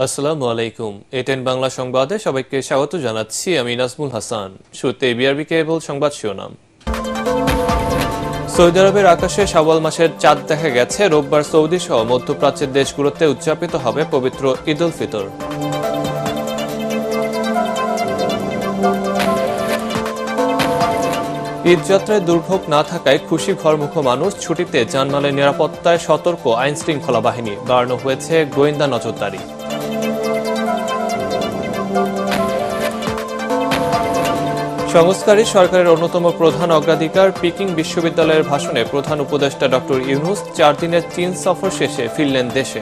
আসসালামু আলাইকুম। এটেন বাংলা সংবাদে সবাইকে স্বাগত জানাচ্ছি। আমি নাজমুল হাসান। শুরুতে বিআরবি কেবল সংবাদ শিরোনাম। সৌদি আরবের আকাশে শাওয়াল মাসের চাঁদ দেখা গেছে। রোববার সৌদি সহ মধ্যপ্রাচ্যের দেশগুলোতে উদযাপিত হবে পবিত্র ঈদ উল ফিতর। ঈদযাত্রায় দুর্ভোগ না থাকায় খুশি ঘরমুখ মানুষ। ছুটিতে জানমালের নিরাপত্তায় সতর্ক আইন শৃঙ্খলা বাহিনী। বাড়ানো হয়েছে গোয়েন্দা নজরদারি। সংস্কারই সরকারের অন্যতম প্রধান অগ্রাধিকার। পিকিং বিশ্ববিদ্যালয়ের ভাষণে প্রধান উপদেষ্টা ডক্টর ইউনূস 4 দিনের চীন সফর শেষে ফিরলেন দেশে।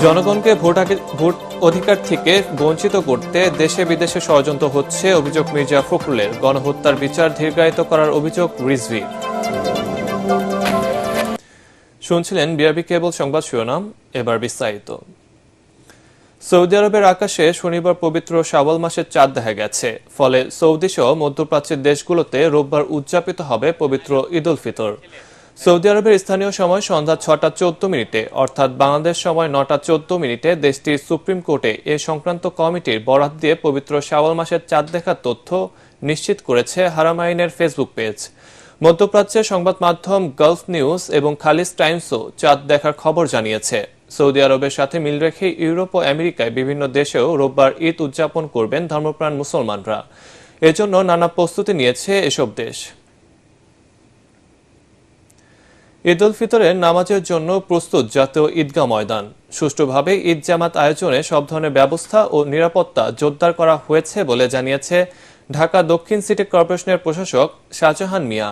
জনগণকে ভোট অধিকার থেকে বঞ্চিত করতে দেশে বিদেশে ষড়যন্ত্র হচ্ছে, অভিযোগ মির্জা ফখরুলের। গণহত্যার বিচার দীর্ঘায়িত করার অভিযোগ রিজভির। শুনছিলেন বিআরবি কেবল সংবাদ শিরোনাম, এবার বিস্তারিত। সৌদি আরবের আকাশে শনিবার পবিত্র শাওয়াল মাসের চাঁদ দেখা গেছে। ফলে সৌদি সহ মধ্যপ্রাচ্যের দেশগুলোতে রোববার উদযাপিত হবে পবিত্র ঈদ উল ফিতর। সৌদি আরবের স্থানীয় সময় সন্ধ্যা 6টা 14 অর্থাৎ বাংলাদেশ সময় 9টা 14 দেশটির সুপ্রিম কোর্টে এ সংক্রান্ত কমিটির বরাত দিয়ে পবিত্র শাওয়াল মাসের চাঁদ দেখার তথ্য নিশ্চিত করেছে হারামাইনের ফেসবুক পেজ। মধ্যপ্রাচ্যের সংবাদ মাধ্যম গালফ নিউজ এবং খালিজ টাইমসও চাঁদ দেখার খবর জানিয়েছে। সৌদি আরবের সাথে মিল রেখে ইউরোপ ও আমেরিকায় বিভিন্ন দেশেও রোববার ঈদ উদযাপন করবেন ধর্মপ্রাণ মুসলমানরা। এজন্য নানা প্রস্তুতি নিয়েছে এসব দেশ। ঈদ উল ফিতরের নামাজের জন্য প্রস্তুত জাতীয় ঈদগাহ ময়দান। সুষ্ঠুভাবে ঈদ জামাত আয়োজনে সব ধরনের ব্যবস্থা ও নিরাপত্তা জোরদার করা হয়েছে বলে জানিয়েছে ঢাকা দক্ষিণ সিটি কর্পোরেশনের প্রশাসক শাহজাহান মিয়া।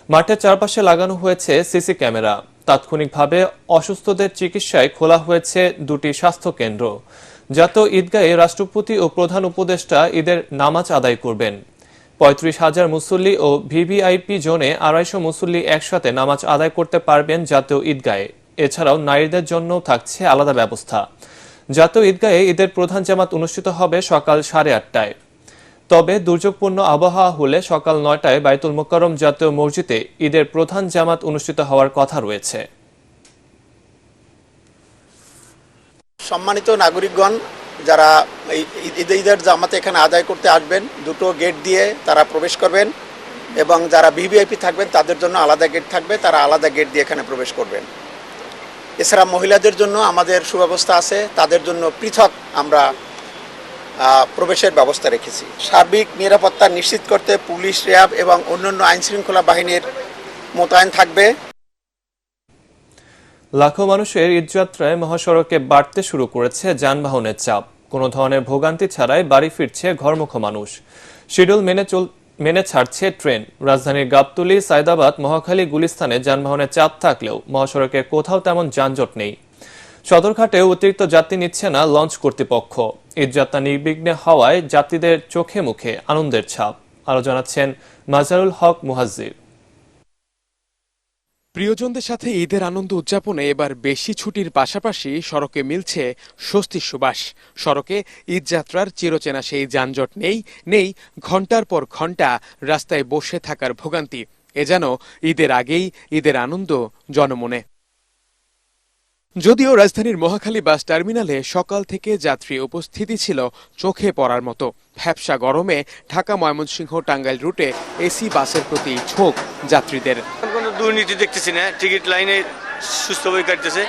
মাঠের চারপাশে লাগানো হয়েছে সিসি ক্যামেরা। তাৎক্ষণিকভাবে অসুস্থদের চিকিৎসায় খোলা হয়েছে 2টি স্বাস্থ্য কেন্দ্র। জাতীয় ঈদগাহে রাষ্ট্রপতি ও প্রধান উপদেষ্টা ঈদের নামাজ আদায় করবেন। 35,000 মুসল্লি ও ভিভিআইপি জোনে 250 মুসল্লি একসাথে নামাজ আদায় করতে পারবেন জাতীয় ঈদগাহে। এছাড়াও নারীদের জন্য থাকছে আলাদা ব্যবস্থা। জাতীয় ঈদগাহে ঈদের প্রধান জামাত অনুষ্ঠিত হবে সকাল 8:30টায়। তবে দুর্যোগপূর্ণ আবহাওয়া হলে সকাল 9টায় বাইতুল মোকাররম জাতীয় মসজিদে ঈদের প্রধান জামাত অনুষ্ঠিত হওয়ার কথা রয়েছে। সম্মানিত নাগরিকগণ, যারা ঈদের জামাতে এখানে আদায় করতে আসবেন, 2টো গেট দিয়ে তারা প্রবেশ করবেন এবং যারা ভিভিআইপি থাকবেন তাদের জন্য আলাদা গেট থাকবে, তারা আলাদা গেট দিয়ে এখানে প্রবেশ করবেন। এছাড়া মহিলাদের জন্য আমাদের সুব্যবস্থা আছে, তাদের জন্য পৃথক আমরা প্রবেশের ব্যবস্থা রেখেছি। সার্বিক নিরাপত্তা নিশ্চিত করতে পুলিশ, র্যাব এবং অন্যান্য আইনশৃঙ্খলা বাহিনীর মোতায়েন থাকবে। লাখো মানুষের ঈদযাত্রায় মহাসড়কে বাড়তে শুরু করেছে যানবাহনের চাপ। কোনো ধরনের ভোগান্তি ছাড়াই বাড়ি ফিরছে ঘরমুখ মানুষ। শিডিউল মেনে ছাড়ছে ট্রেন। রাজধানীর গাবতলী, সায়দাবাদ, মহাখালী, গুলিস্তানে যানবাহনের চাপ থাকলেও মহাসড়কে কোথাও তেমন যানজট নেই। সদরঘাটে অতিরিক্ত যাত্রী নিচ্ছে না লঞ্চ কর্তৃপক্ষ। ঈদযাত্রা নির্বিঘ্নে হওয়ায় যাত্রীদের চোখে মুখে আনন্দের ছাপ। আরো জানাচ্ছেন মাজারুল হক মুহাজ্জির। প্রিয়জনদের সাথে ঈদের আনন্দ উদযাপনে এবার বেশি ছুটির পাশাপাশি সড়কে মিলছে স্বস্তির সুবাস। সড়কে ঈদযাত্রার চিরচেনা সেই যানজট নেই ঘন্টার পর ঘন্টা রাস্তায় বসে থাকার ভোগান্তি। এ যেন ঈদের আগেই ঈদের আনন্দ জনমনে। যদিও রাজধানীর মহাখালী বাস টার্মিনালে সকাল থেকে যাত্রী উপস্থিতি ছিল চোখে পড়ার মতো। ভ্যাপসা গরমে ঢাকা, ময়মনসিংহ, টাঙ্গাইল রুটে এসি বাসের প্রতি ঝোঁক যাত্রীদের। কোনো দুর্নীতি দেখতেছি না, টিকিট লাইনে সুস্থভাবে কাটতেছে।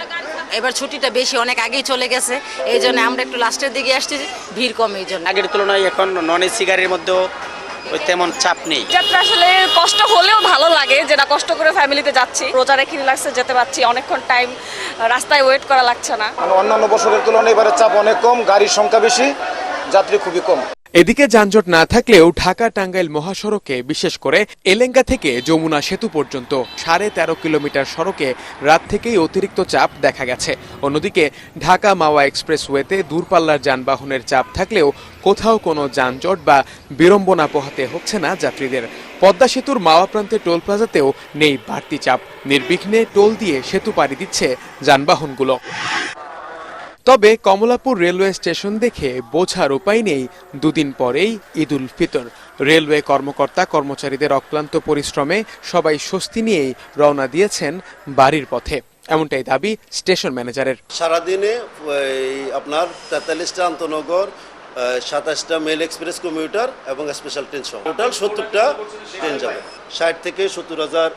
এবার ছুটিটা বেশি, অনেক আগেই চলে গেছে, এই জন্য আমরা একটু লাস্টের দিকে আসছি, ভিড় কম এই জন্য। আগের তুলনায় এখন নন এসি গাড়ির মধ্যেও ওই তেমন চাপ নেই। যাত্রা আসলে কষ্ট হলেও ভালো লাগে, যেটা কষ্ট করে ফ্যামিলিতে যাচ্ছি, রোজা রেখে রিল্যাক্সে যেতে পারছি, অনেকক্ষণ টাইম রাস্তায় ওয়েট করা লাগছে না। অন্যান্য বছরের তুলনায় এবারে চাপ অনেক কম, গাড়ির সংখ্যা বেশি, যাত্রী খুবই কম। এদিকে যানজট না থাকলেও ঢাকা টাঙ্গাইল মহাসড়কে বিশেষ করে এলেঙ্গা থেকে যমুনা সেতু পর্যন্ত 13.5 কিলোমিটার সড়কে রাত থেকেই অতিরিক্ত চাপ দেখা গেছে। অন্যদিকে ঢাকা মাওয়া এক্সপ্রেসওয়েতে দূরপাল্লার যানবাহনের চাপ থাকলেও কোথাও কোনো যানজট বা বিড়ম্বনা পোহাতে হচ্ছে না যাত্রীদের। পদ্মা সেতুর মাওয়া প্রান্তে টোল প্লাজাতেও নেই বাড়তি চাপ। নির্বিঘ্নে টোল দিয়ে সেতু পাড়ি দিচ্ছে যানবাহনগুলো। তবে কমলাপুর রেলওয়ে স্টেশন দেখে বোঝার উপায় নেই, দুদিন পরেই ঈদ উল ফিতর। রেলওয়ে কর্মকর্তা কর্মচারীদের অক্লান্ত পরিশ্রমে সবাই স্বস্তি নিয়েই রওনা দিয়েছেন বাড়ির পথে। এমনটাই দাবি স্টেশন ম্যানেজারের। সারাদিনে আপনার 43টা আন্তনগর, 27টা মেল এক্সপ্রেস কমিউটার এবং স্পেশাল ট্রেন সহ টোটাল 70টা ট্রেন যাবে, 60 থেকে 70,000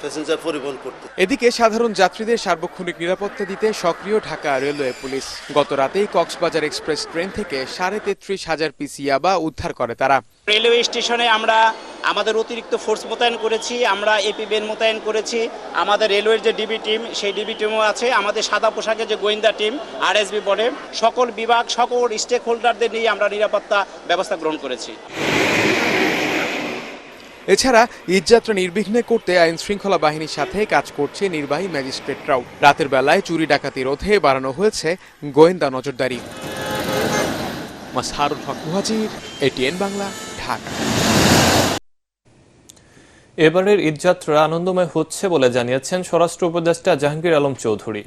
প্যাসেঞ্জার পরিবহন করতে। এদিকে সাধারণ যাত্রীদের সার্বক্ষণিক নিরাপত্তা দিতে সক্রিয় ঢাকা রেলওয়ে পুলিশ। গত রাতেই কক্সবাজার এক্সপ্রেস ট্রেন থেকে 33,500 পিস ইয়াবা উদ্ধার করে তারা। রেলওয়ে স্টেশনে আমরা আমাদের অতিরিক্ত ফোর্স মোতায়েন করেছি, আমরা এপি বেন মোতায়েন করেছি, আমাদের রেলওয়ের যে ডিবি টিম সেই ডিবি টিমও আছে, আমাদের সাদা পোশাকে যে গোয়েন্দা টিম আরএসবি বলে সকল বিভাগ সকল স্টেক হোল্ডারদের নিয়ে আমরা নিরাপত্তা ব্যবস্থা গ্রহণ করেছি। এছাড়া ঈদযাত্রা নির্বিঘ্নে করতে আইন শৃঙ্খলা বাহিনীর সাথে কাজ করছে নির্বাহী ম্যাজিস্ট্রেটরাও। রাতের বেলায় চুরি ডাকাতি রোধে বাড়ানো হয়েছে গোয়েন্দা নজরদারি। মাসহারুল হক মুহাজির, এটিএন বাংলা, ঢাকা। এবারের ঈদযাত্রা আনন্দময় হচ্ছে বলে জানিয়েছেন স্বরাষ্ট্র উপদেষ্টা জাহাঙ্গীর আলম চৌধুরী।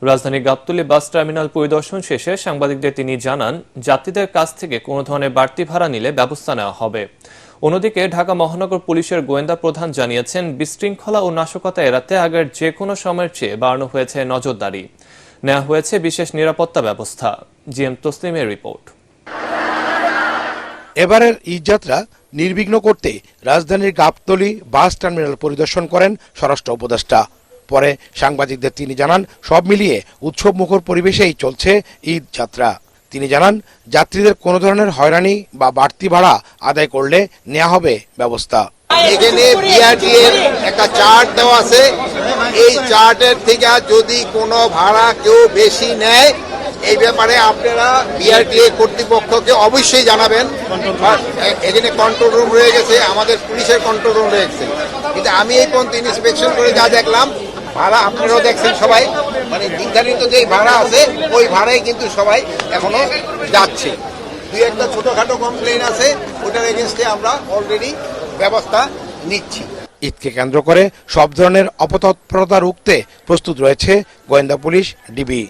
রাজধানীর গাবতলী বাস টার্মিনাল পরিদর্শন শেষে সাংবাদিকদের তিনি জানান, যাত্রীদের কাছ থেকে কোনো ধরনের বাড়তি ভাড়া নিলে ব্যবস্থা নেওয়া হবে। অন্যদিকে ঢাকা মহানগর পুলিশের গোয়েন্দা প্রধান জানিয়েছেন, বিশৃঙ্খলা ও নাশকতা এড়াতে আগের যে কোনো সময়ের চেয়ে বাড়ানো হয়েছে নজরদারি, নেওয়া হয়েছে বিশেষ নিরাপত্তা ব্যবস্থা। জিএম তসলিমের রিপোর্ট। এবারের ঈদযাত্রা নির্বিঘ্ন করতে রাজধানীর গাবতলী বাস টার্মিনাল পরিদর্শন করেন স্বরাষ্ট্র উপদেষ্টা। পরে সাংবাদিকদের তিনি জানান, সব মিলিয়ে উৎসবমুখর পরিবেশেই চলছে ঈদ যাত্রা। তিনি জানান, যাত্রীদের কোনো ধরনের হয়রানি বা বাড়তি ভাড়া আদায় করলে নেওয়া হবে ব্যবস্থা। এখানে বিআরটিএর একটা চার্ট দেওয়া আছে, এই চার্টের থেকে যদি কোনো ভাড়া কেউ বেশি নেয় এই ব্যাপারে আপনারা বিআরটিএ কর্তৃপক্ষকে অবশ্যই জানাবেন। এখানে কন্ট্রোল রুম রয়ে গেছে, আমাদের পুলিশের কন্ট্রোল রুম রয়েছে, কিন্তু আমি এই পর্যন্ত ইন্সপেকশন করে যা দেখলাম, ভাড়া আপনারাও দেখছেন সবাই, মানে নির্ধারিত যে ভাড়া আছে ওই ভাড়াই কিন্তু সবাই এখনো যাচ্ছে। দুই একটা ছোটখাটো কমপ্লেইন আছে, ওটার এগেনস্টে আমরা অলরেডি ব্যবস্থা নিচ্ছি। ঈদকে কেন্দ্র করে সব ধরনের অপতৎপরতা রুখতে প্রস্তুত রয়েছে গোয়েন্দা পুলিশ, ডিবি।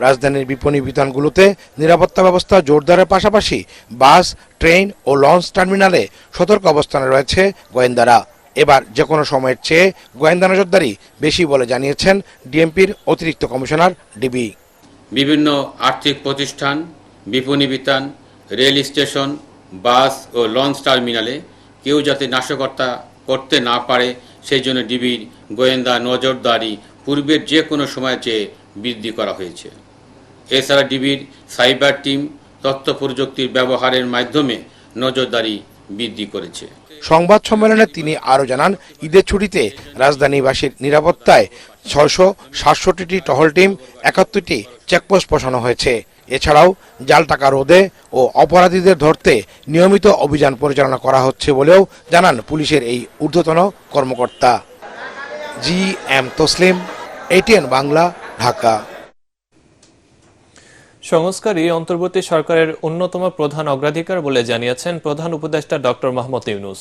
রাজধানীর বিপণী বিতানগুলোতে নিরাপত্তা ব্যবস্থা জোরদারের পাশাপাশি বাস, ট্রেন ও লঞ্চ টার্মিনালে সতর্ক অবস্থানে রয়েছে গোয়েন্দারা। এবার যে কোনো সময়ের চেয়ে গোয়েন্দা নজরদারি বেশি বলে জানিয়েছেন ডিএমপির অতিরিক্ত কমিশনার ডিবি। বিভিন্ন আর্থিক প্রতিষ্ঠান, বিপণী বিতান, রেল স্টেশন, বাস ও লঞ্চ টার্মিনালে কেউ যাতে নাশকতা করতে না পারে সেই জন্য ডিবির গোয়েন্দা নজরদারি পূর্বের যে কোনো সময়ের চেয়ে বৃদ্ধি করা হয়েছে। এছাড়া ডিবির সাইবার টিম তথ্য প্রযুক্তির ব্যবহারের মাধ্যমে নজরদারি বৃদ্ধি করেছে। সংবাদ সম্মেলনে তিনি আরও জানান, ঈদের ছুটিতে রাজধানীবাসীর নিরাপত্তায় 667টি টহল টিম, 71টি চেকপোস্ট বসানো হয়েছে। এছাড়াও জাল টাকা রোধে ও অপরাধীদের ধরতে নিয়মিত অভিযান পরিচালনা করা হচ্ছে বলেও জানান পুলিশের এই ঊর্ধ্বতন কর্মকর্তা। G M Taslim, ATN Bangla, Dhaka. সংস্কারই অন্তর্বর্তী সরকারের অন্যতম প্রধান অগ্রাধিকার বলে জানিয়েছেন প্রধান উপদেষ্টা ডক্টর মোহাম্মদ ইউনূস।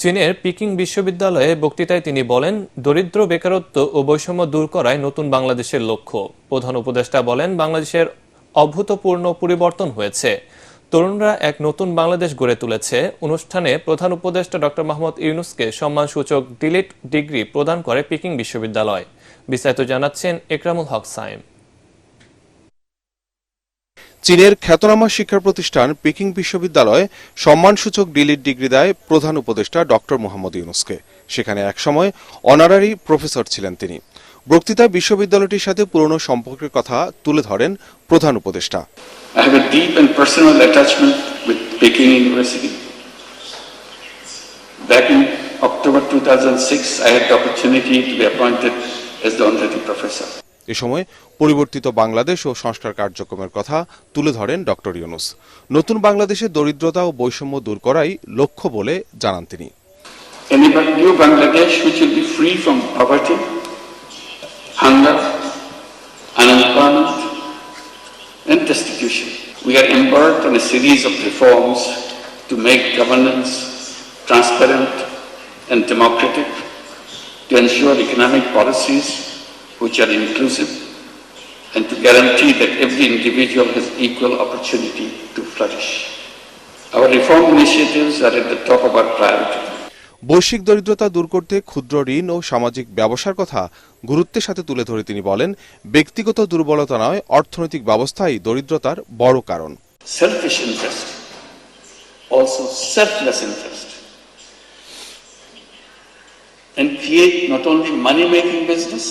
চীনের পিকিং বিশ্ববিদ্যালয়ে বক্তৃতায় তিনি বলেন, দরিদ্র, বেকারত্ব ও বৈষম্য দূর করাই নতুন বাংলাদেশের লক্ষ্য। প্রধান উপদেষ্টা বলেন, বাংলাদেশের অভূতপূর্ণ পরিবর্তন হয়েছে, তরুণরা এক নতুন বাংলাদেশ গড়ে তুলেছে। অনুষ্ঠানে প্রধান উপদেষ্টা ডক্টর মোহাম্মদ ইউনূসকে সম্মানসূচক ডিলিট ডিগ্রি প্রদান করে পিকিং বিশ্ববিদ্যালয়। বিস্তারিত জানাচ্ছেন একরামুল হক সাইম। চীনের খ্যাতনামা শিক্ষা প্রতিষ্ঠান পিকিং বিশ্ববিদ্যালয় সম্মানসূচক ডিলিট ডিগ্রি দেয় প্রধান উপদেষ্টা ডক্টর মোহাম্মদ ইউনূসকে। সেখানে একসময় অনারারি প্রফেসর ছিলেন তিনি। বক্তৃতায় বিশ্ববিদ্যালয়টির সাথে পুরনো সম্পর্কের কথা তুলে ধরেন প্রধান উপদেষ্টা। I have a deep and personal attachment with Peking University. Back in October 2006, I had the opportunity to be appointed as the honorary professor. এ সময় পরিবর্তিত বাংলাদেশ ও সংস্কার কার্যক্রমের কথা তুলে ধরেন ডক্টর ইউনূস। নতুন বাংলাদেশে দরিদ্রতা ও বৈষম্য দূর করাই লক্ষ্য বলে জানান তিনি। A new Bangladesh which will be free from poverty, hunger, unemployment, and destitution. We are embarked on a series of reforms to make governance transparent and democratic, to ensure economic policies which are inclusive, and to guarantee that every individual has equal opportunity to flourish. Our reform initiatives are at the top of our priority. বৈশ্বিক দরিদ্রতা দূর করতে ক্ষুদ্র ঋণ ও সামাজিক ব্যবসার কথা গুরুত্বের সাথে তুলে ধরে তিনি বলেন, ব্যক্তিগত দুর্বলতা নয়, অর্থনৈতিক ব্যবস্থাই দরিদ্রতার বড় কারণ। Selfish interest, also selfless interest, and create not only money-making business,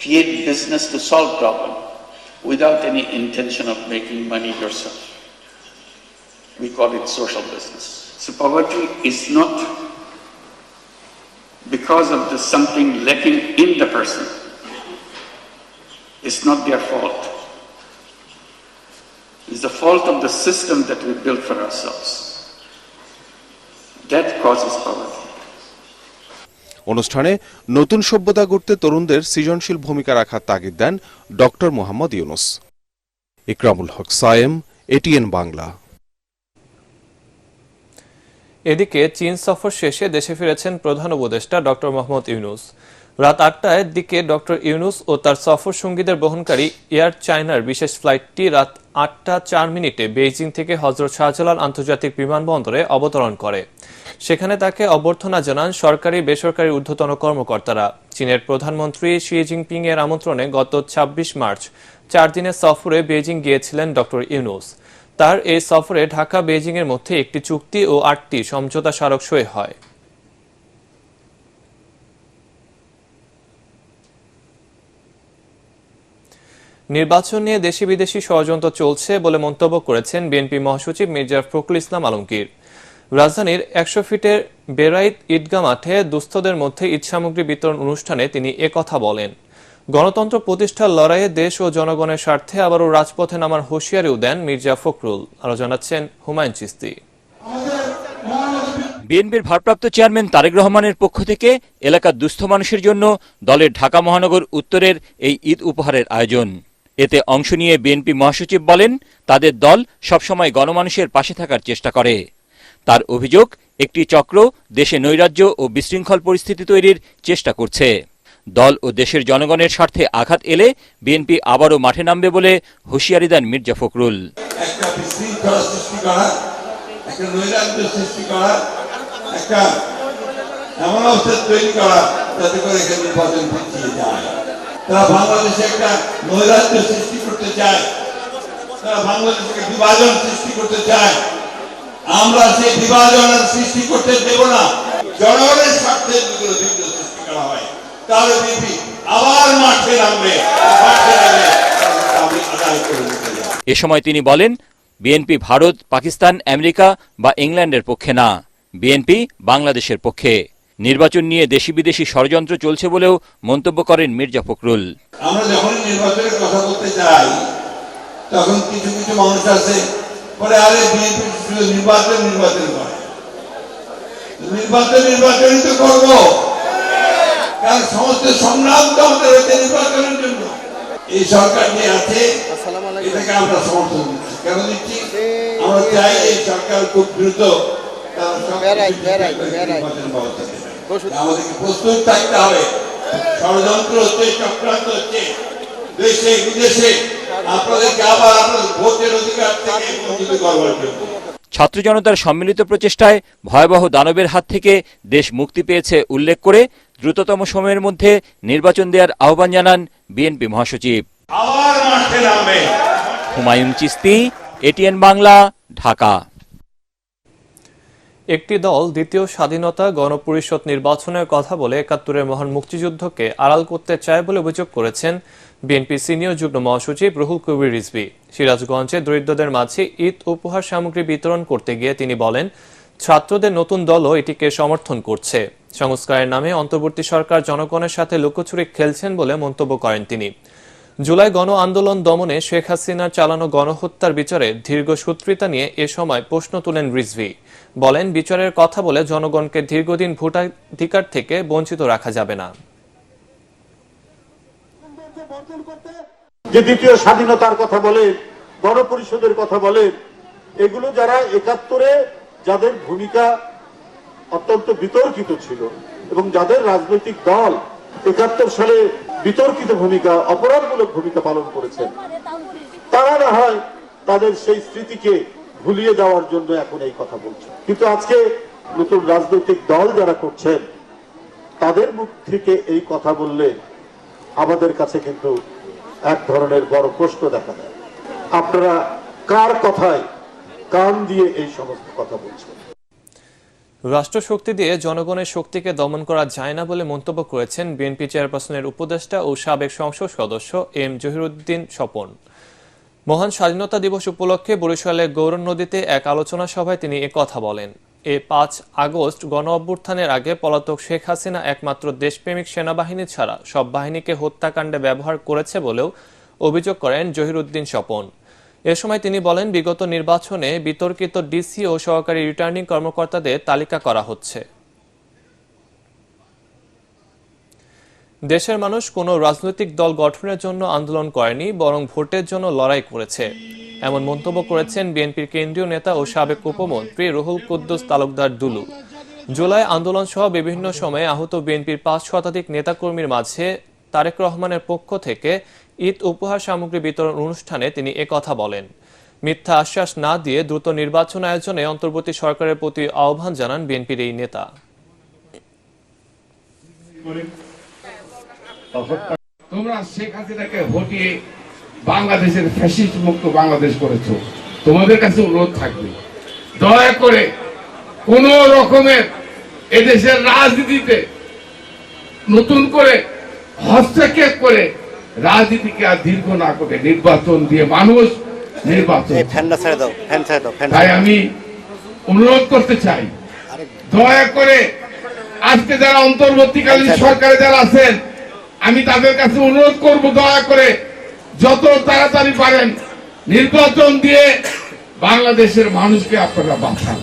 create business to solve problem without any intention of making money yourself. We call it social business. So poverty is not because of the something lacking in the person. It's not their fault. It's the fault of the system that we built for ourselves. That causes poverty. অনুষ্ঠানে নতুন সভ্যতা গড়তে তরুণদের সৃজনশীল ভূমিকা রাখার তাগিদ দেন doctor Mohammad Yunus. Ikramul হক Sayem, ATN Bangla. এদিকে চীন সফর শেষে দেশে ফিরেছেন প্রধান উপদেষ্টা ডক্টর মোহাম্মদ ইউনুস। রাত ৮টার দিকে ডক্টর ইউনুস ও তার সফর সঙ্গীদের বহনকারী এয়ার চায়নার বিশেষ ফ্লাইটটি রাত ৮টা ৪ বেইজিং থেকে হযরত শাহজালাল আন্তর্জাতিক বিমানবন্দরে অবতরণ করে। সেখানে তাকে অভ্যর্থনা জানান সরকারি বেসরকারি ঊর্ধ্বতন কর্মকর্তারা। চীনের প্রধানমন্ত্রী শি জিনপিং এর আমন্ত্রণে গত ২৬ মার্চ ৪ দিনের সফরে বেইজিং গিয়েছিলেন ডক্টর ইউনুস। তার এই সফরে ঢাকা বেইজিং এর মধ্যে একটি চুক্তি ও ৮টি সমঝোতা স্মারক সই হয়। নির্বাচন নিয়ে দেশি বিদেশি ষড়যন্ত্র চলছে বলে মন্তব্য করেছেন বিএনপি মহাসচিব মির্জা ফখরুল ইসলাম আলমগীর। রাজধানীর ১০০ ফিটের বেরাইত ঈদগাহ মাঠে দুস্থদের মধ্যে ঈদ সামগ্রী বিতরণ অনুষ্ঠানে তিনি একথা বলেন। গণতন্ত্র প্রতিষ্ঠার লড়াইয়ে দেশ ও জনগণের স্বার্থে আবারও রাজপথে নামার হুঁশিয়ারিও দেন মির্জা ফখরুল। আরো জানাচ্ছেন হুমায়ুন চিস্তি। বিএনপির ভারপ্রাপ্ত চেয়ারম্যান তারেক রহমানের পক্ষ থেকে এলাকার দুস্থ মানুষের জন্য দলের ঢাকা মহানগর উত্তরের এই ঈদ উপহারের আয়োজন। এতে অংশ নিয়ে বিএনপি মহাসচিব বলেন, তাদের দল সবসময় গণমানুষের পাশে থাকার চেষ্টা করে। তার অভিযোগ, একটি চক্র দেশে নৈরাজ্য ও বিশৃঙ্খল পরিস্থিতি তৈরির চেষ্টা করছে। দল ও দেশের জনগণের স্বার্থে আঘাত এলে বিএনপি আবারও মাঠে নামবে বলে হুঁশিয়ারি দেন মির্জা ফখরুল। একটা বিশৃঙ্খলা সৃষ্টি করা, একটা নৈরাজ্য সৃষ্টি করা, একটা এমন অবস্থা তৈরি করা যাতে করে এখানে নির্বাচন পিছিয়ে যায়। তারা বাংলাদেশে একটা নৈরাজ্য সৃষ্টি করতে চায়, তারা বাংলাদেশে বিভাজন সৃষ্টি করতে চায়। আমরা সেই বিভাজন সৃষ্টি করতে দেব না। জনগণের স্বার্থে যদি সৃষ্টি করা হয় তাহলে বিএনপি আবার মাঠে নামবে। এ সময় তিনি বলেন, বিএনপি ভারত, পাকিস্তান, আমেরিকা বা ইংল্যান্ডের পক্ষে না, বিএনপি বাংলাদেশের পক্ষে। নির্বাচন নিয়ে দেশি বিদেশি ষড়যন্ত্র চলছে বলেও মন্তব্য করেন মির্জা ফখরুল। আমরা যখন নির্বাচনের কথা বলতে যাই তখন কিছু কিছু মানুষ আছে পরে আরে বিএনপি শুধু নির্বাচন করে। নির্বাচনই তো করবো, কারণ সমস্ত সংগ্রাম তো আমাদের হচ্ছে নির্বাচনের জন্য। এই সরকার যে আছে এটাকে আমরা সমর্থন দিচ্ছি। কেন দিচ্ছি? আমরা চাই এই সরকার খুব দ্রুত আমাদেরকে প্রস্তুত থাকতে হবে। ষড়যন্ত্র হচ্ছে, চক্রান্ত হচ্ছে দেশে বিদেশে, আপনাদেরকে আবার আপনাদের ভোটের অধিকার থেকে বঞ্চিত করবার জন্য। ছাত্র জনতার সম্মিলিত প্রচেষ্টায় ভয়াবহ দানবের হাত থেকে দেশ মুক্তি পেয়েছে উল্লেখ করে দ্রুততম সময়ের মধ্যে নির্বাচন দেওয়ার আহ্বান জানান বিএনপি মহাসচিব। হুমায়ুন চিস্তি, এটিএন বাংলা, ঢাকা। একটি দল দ্বিতীয় স্বাধীনতা গণপরিষদ নির্বাচনের কথা বলে ৭১-এর মহান মুক্তিযুদ্ধকে আড়াল করতে চায় বলে অভিযোগ করেছেন বিএনপি সিনিয়র যুগ্ম মহাসচিব রুহুল কবির রিজভী। সিরাজগঞ্জে দরিদ্রদের মাঝে ঈদ উপহার সামগ্রী বিতরণ করতে গিয়ে তিনি বলেন, ছাত্রদের নতুন দলও এটিকে সমর্থন করছে। সংস্কারের নামে অন্তর্বর্তী সরকার জনগণের সাথে লুকোচুরি খেলছেন বলে মন্তব্য করেন তিনি। জুলাই গণ আন্দোলন দমনে শেখ হাসিনার চালানো গণহত্যার বিচারে দীর্ঘসূত্রিতা নিয়ে এ সময় প্রশ্ন তুলেন রিজভী। বলেন, বিচারের কথা বলে জনগণকে দীর্ঘদিন ভোটাধিকার থেকে বঞ্চিত রাখা যাবে না। যে দ্বিতীয় স্বাধীনতার কথা বলে, গণপরিষদের কথা বলে, এগুলো যারা ৭১-এ যাদের ভূমিকা অত্যন্ত বিতর্কিত ছিল এবং যাদের রাজনৈতিক দল ৭১ সালে বিতর্কিত ভূমিকা, অপরাধমূলক ভূমিকা পালন করেছেন, তারা না হয় তাদের সেই স্মৃতিকে ভুলিয়ে দেওয়ার জন্য এখন এই কথা বলছে। কিন্তু আজকে নতুন রাজনৈতিক দল যারা করছেন তাদের মুখ থেকে এই কথা বললে আমাদের কাছে কিন্তু এক ধরনের বড় প্রশ্ন দেখা দেয়। আপনারা কার কথায় কান দিয়ে এই সমস্ত কথা বলছেন? রাষ্ট্রশক্তি দিয়ে জনগণের শক্তিকে দমন করা যায় না বলে মন্তব্য করেছেন বিএনপি চেয়ারপারসনের উপদেষ্টা ও সাবেক সংসদ সদস্য এম জহিরুদ্দিন স্বপন। মহান স্বাধীনতা দিবস উপলক্ষে বরিশালের গৌরন নদীতে এক আলোচনা সভায় তিনি একথা বলেন। 5 আগস্ট গণ অভ্যুত্থানের আগে পলাতক শেখ হাসিনা একমাত্র দেশপ্রেমিক সেনাবাহিনী ছাড়া সব বাহিনীকে হত্যাকাণ্ডে ব্যবহার করেছে বলেও অভিযোগ করেন জহিরুদ্দিন স্বপন। এ সময় তিনি বলেন, বিগত নির্বাচনে বিতর্কিত ডিসি ও সহকারী রিটার্নিং কর্মকর্তাদের তালিকা করা হচ্ছে। দেশের মানুষ কোনো রাজনৈতিক দল গঠনের জন্য আন্দোলন করেনি, বরং ভোটের জন্য লড়াই করেছে, এমন মন্তব্য করেছেন বিএনপির কেন্দ্রীয় নেতা ও সাবেক উপমন্ত্রী রুহুল কুদ্দুস তালুকদার দুলু। জুলাই আন্দোলন সহ বিভিন্ন সময়ে আহত বিএনপির 5 শতাধিক নেতাকর্মীর মাঝে তারেক রহমানের পক্ষ থেকে ঈদ উপহার সামগ্রী বিতরণ অনুষ্ঠানে তিনি একথা বলেন। মিথ্যা আশ্বাস না দিয়ে দ্রুত নির্বাচন আয়োজনে অন্তর্বর্তী সরকারের প্রতি আহ্বান জানান বিএনপির এই নেতা। তোমরা শেখ হাসিনাকে হটিয়ে বাংলাদেশের ফ্যাসিস্ট মুক্ত বাংলাদেশ করেছো, তোমাদের কাছে অনুরোধ থাকবে, দয়া করে কোন রকমের এদেশের রাজনীতিতে নতুন করে হস্তক্ষেপ করে রাজনীতিকে আর দীর্ঘ না করে নির্বাচন দিয়ে মানুষ নির্বাচন। তাই আমি অনুরোধ করতে চাই, দয়া করে আজকে যারা অন্তর্বর্তীকালীন সরকারে যারা আছেন, আমি তাদের কাছে অনুরোধ করব, দয়া করে যত তাড়াতাড়ি পারেন নির্বাচন দিয়ে বাংলাদেশের মানুষকে আপনারা বাঁচান।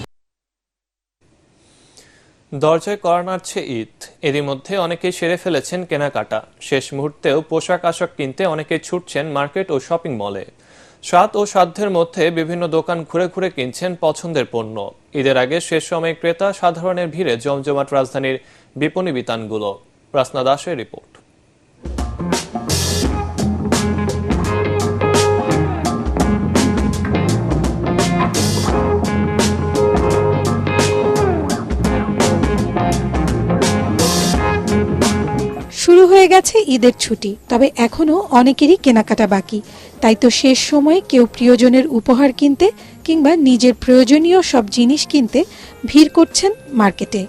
দরজায় কড়া নাড়ছে ঈদ। এরই মধ্যে অনেকেই সেরে ফেলেছেন কেনাকাটা। শেষ মুহূর্তেও পোশাক আশাক কিনতে অনেকেই ছুটছেন মার্কেট ও শপিং মলে। স্বাদ ও সাধ্যের মধ্যে বিভিন্ন দোকান ঘুরে ঘুরে কিনছেন পছন্দের পণ্য। ঈদের আগে শেষ সময় ক্রেতা সাধারণের ভিড়ে জমজমাট রাজধানীর বিপণী বিতানগুলো। রাসনা দাসের রিপোর্ট। শুরু হয়ে গেছে ঈদের ছুটি, তবে এখনো অনেকেরই কেনাকাটা বাকি। তাই তো শেষ সময়ে কেউ প্রিয়জনের উপহার কিনতে কিংবা নিজের প্রয়োজনীয় সব জিনিস কিনতে ভিড় করছেন মার্কেটে।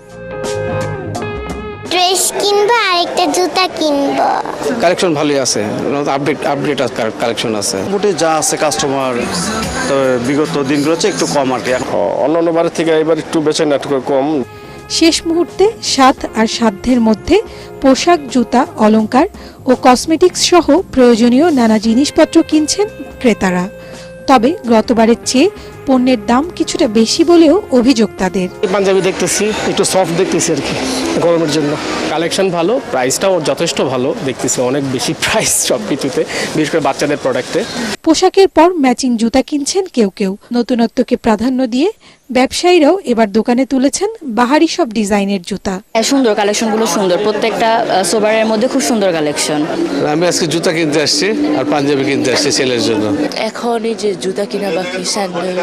ড্রেস কিনবো আর একটা জুতা কিনবো। কালেকশন ভালোই আছে, আপডেট কালেকশন আছে, মোটামুটি যা আছে কাস্টমার বিগত দিনগুলো হচ্ছে একটু কম আর কি, অন্যান্য বারের থেকে এবার একটু বেচা না একটু কম। শেষ মুহূর্তে স্বাদ আর সাধ্যের মধ্যে পোশাক, জুতা, অলংকার ও কসমেটিক্স সহ প্রয়োজনীয় নানা জিনিসপত্র কিনছেন ক্রেতারা। তবে গতবারের চেয়ে পণ্যের দাম কিছুটা বেশি বলেও অভিযোগ তাদের। পাঞ্জাবি দেখতেছি, একটু সফট দেখতেছি আর কি গরমের জন্য। কালেকশন ভালো, প্রাইসটাও যথেষ্ট ভালো দেখতেছি, অনেক বেশি প্রাইস সব কিছুতে, বিশেষ করে বাচ্চাদের প্রোডাক্টে। পোশাকের পর ম্যাচিং জুতা কিনছেন কেউ কেউ। নতুনত্বকে প্রাধান্য দিয়ে ব্যবসায়ীরাও এবার দোকানে তুলেছেন বাহারি সব ডিজাইনের জুতা। সুন্দর কালেকশনগুলো সুন্দর, প্রত্যেকটা সোবারের মধ্যে খুব সুন্দর কালেকশন। আমি আজকে জুতা কিনতে আসছি আর পাঞ্জাবি কিনতে আসছি ছেলের জন্য। এখন এই যে জুতা কিনা বাকি, স্যান্ডেল,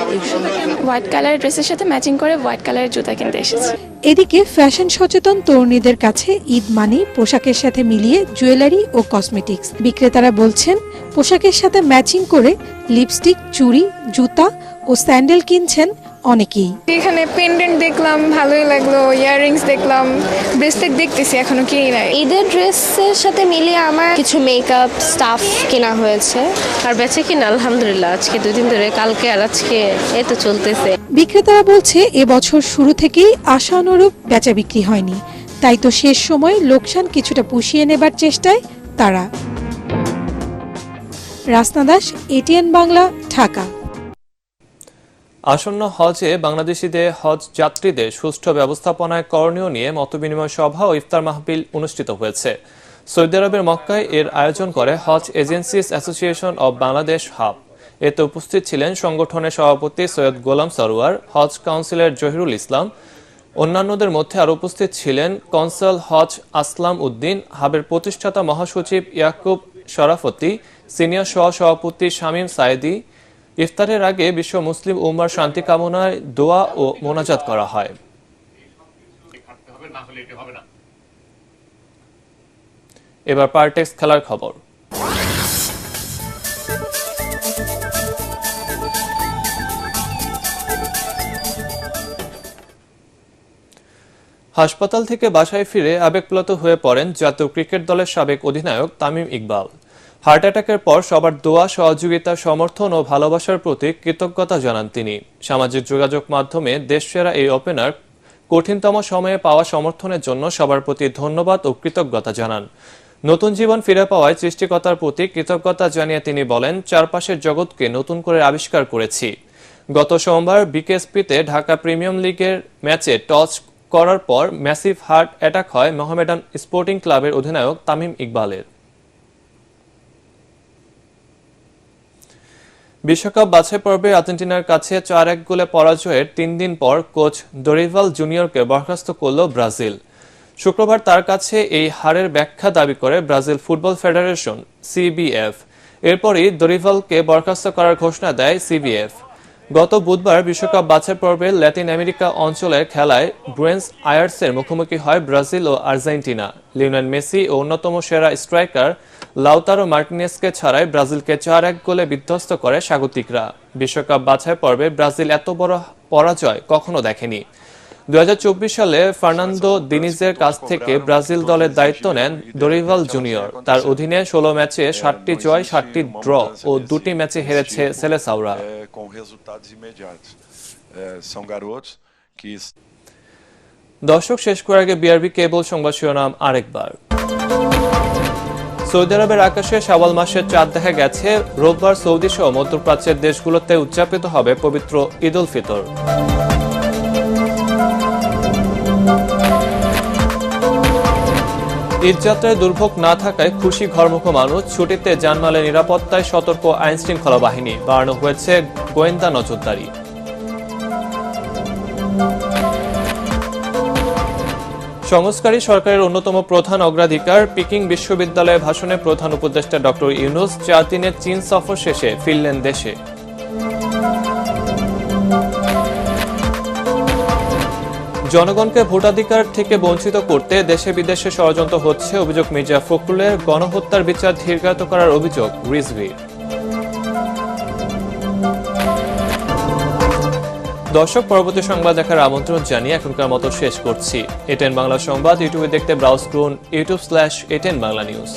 হোয়াইট কালারের ড্রেসের সাথে ম্যাচিং করে হোয়াইট কালারের জুতা কিনতে এসেছি। এদিকে ফ্যাশন সচেতন তরুণীদের কাছে ঈদ মানেই পোশাকের সাথে মিলিয়ে জুয়েলারি ও কসমেটিক্স। বিক্রেতারা বলছেন পোশাকের সাথে ম্যাচিং করে লিপস্টিক, চুড়ি, জুতা ও স্যান্ডেল কিনছেন অনেকেই। এখানে পেন্ডেন্ট দেখলাম, ভালোই লাগলো, ইয়াররিংস দেখলাম, ব্রেসলেট দেখতেছি, এখনো কিনি নাই। ঈদের ড্রেসের সাথে মিলিয়ে আমার কিছু মেকআপ স্টাফ কেনা হয়েছে। আর বেচে কিনা আলহামদুলিল্লাহ, আজকে 2 দিন ধরে, কালকে আর আজকে এই তো চলতেছে। বিক্রেতারা বলছে এবছর শুরু থেকেই আশানুরূপ বেচা বিক্রি হয়নি, তাই তো শেষ সময় লোকসান কিছুটা পুষিয়ে নেবার চেষ্টায় তারা। রাসনা দাস, এটিএন বাংলা, ঢাকা। আসন্ন হজে বাংলাদেশিদের হজ যাত্রীদের সুষ্ঠু ব্যবস্থাপনায় করণীয় নিয়ে মতবিনিময় সভা ও ইফতার মাহফিল অনুষ্ঠিত হয়েছে। সৌদি আরবের মক্কায় এর আয়োজন করে Hajj agencies association of Bangladesh HAAB. এতে উপস্থিত ছিলেন সংগঠনের সভাপতি সৈয়দ গোলাম সরোয়ার, হজ কাউন্সিলর জহিরুল ইসলাম। অন্যান্যদের মধ্যে আরও উপস্থিত ছিলেন কনসাল হজ আসলাম উদ্দিন, হাবের প্রতিষ্ঠাতা মহাসচিব ইয়াকুব শরাফতি, সিনিয়র সহ-সভাপতি শামীম সায়েদি। ইফতারের আগে বিশ্ব মুসলিম উম্মার শান্তি কামনায় দোয়া ও মোনাজাত করা হয়। এবার পারটেক্স খেলার খবর। হাসপাতাল থেকে বাসায় ফিরে আবেগপ্লুত হয়ে পড়েন জাতীয় ক্রিকেট দলের সাবেক অধিনায়ক তামিম ইকবাল। হার্ট অ্যাটাকের পর সবার দোয়া, সহযোগিতা, সমর্থন ও ভালোবাসার প্রতি কৃতজ্ঞতা জানান তিনি। সামাজিক যোগাযোগ মাধ্যমে দেশসেরা এই ওপেনার কঠিনতম সময়ে পাওয়া সমর্থনের জন্য সবার প্রতি ধন্যবাদ ও কৃতজ্ঞতা জানান। নতুন জীবন ফিরে পাওয়ায় সৃষ্টিকর্তার প্রতি কৃতজ্ঞতা জানিয়ে তিনি বলেন, চারপাশের জগৎকে নতুন করে আবিষ্কার করেছি। গত সোমবার বিকেএসপিতে ঢাকা প্রিমিয়ার লিগের ম্যাচে টস করার পর ম্যাসিভ হার্ট অ্যাটাক হয় মোহামেডান স্পোর্টিং ক্লাবের অধিনায়ক তামিম ইকবালের। বিশ্বকাপ বাছাই পর্বে আর্জেন্টিনার কাছে 4-1 গোলে পরাজয়ের 3 দিন পর কোচ দরিভাল জুনিয়রকে বরখাস্ত করল ব্রাজিল। শুক্রবার তার কাছে এই হারের ব্যাখ্যা দাবি করে ব্রাজিল ফুটবল ফেডারেশন সিবিএফ। এরপরই দরিভালকে বরখাস্ত করার ঘোষণা দেয় সিবিএফ। গত বুধবার বিশ্বকাপ বাছাই পর্বে ল্যাটিন আমেরিকা অঞ্চলের খেলায় বুয়েন্স আয়ার্সের মুখোমুখি হয় ব্রাজিল ও আর্জেন্টিনা। লিওনেল মেসি ও অন্যতম সেরা স্ট্রাইকার লাউতারো মার্টিনেজকে ছাড়াই ব্রাজিলকে 4-1 গোলে বিধ্বস্ত করে স্বাগতিকরা। বিশ্বকাপ বাছাই পর্বে ব্রাজিল এত বড় পরাজয় কখনো দেখেনি। 2024 সালে ফার্নান্দো দিনিজের কাছ থেকে ব্রাজিল দলের দায়িত্ব নেন দরিভাল জুনিয়র। তার অধীনে 16 ম্যাচে 7টি জয়, 7টি ড্র ও 2টি ম্যাচে হেরেছে সেলেসাওরা। দর্শক, শেষ করার আগে বিআরবি কেবল সংবাদ শিরোনাম আরেকবার। সৌদি আরবের আকাশে শাওয়াল মাসের চাঁদ দেখা গেছে। রোববার সৌদি সহ মধ্যপ্রাচ্যের দেশগুলোতে উদযাপিত হবে পবিত্র ঈদ উল ফিতর। ঈদযাত্রায় দুর্ভোগ না থাকায় খুশি ঘরমুখো মানুষ। ছুটিতে জানমালের নিরাপত্তায় সতর্ক আইনশৃঙ্খলা বাহিনী। বাড়ানো হয়েছে গোয়েন্দা নজরদারি। সংস্কারী সরকারের অন্যতম প্রধান অগ্রাধিকার। পিকিং বিশ্ববিদ্যালয়ে ভাষণে প্রধান উপদেষ্টা ডক্টর ইউনূস 4 দিনের চীন সফর শেষে ফিরলেন দেশে। জনগণকে ভোটাধিকার থেকে বঞ্চিত করতে দেশে বিদেশে ষড়যন্ত্র হচ্ছে, অভিযোগ মির্জা ফখরুলের। গণহত্যার বিচার দীর্ঘায়িত করার অভিযোগ রিজভির। দর্শক, পরবর্তী সংবাদ দেখার আমন্ত্রণ জানিয়ে এখনকার মতো শেষ করছি। এটেন বাংলা সংবাদ ইউটিউবে দেখতে ব্রাউজ করুন youtube/ATN বাংলা নিউজ।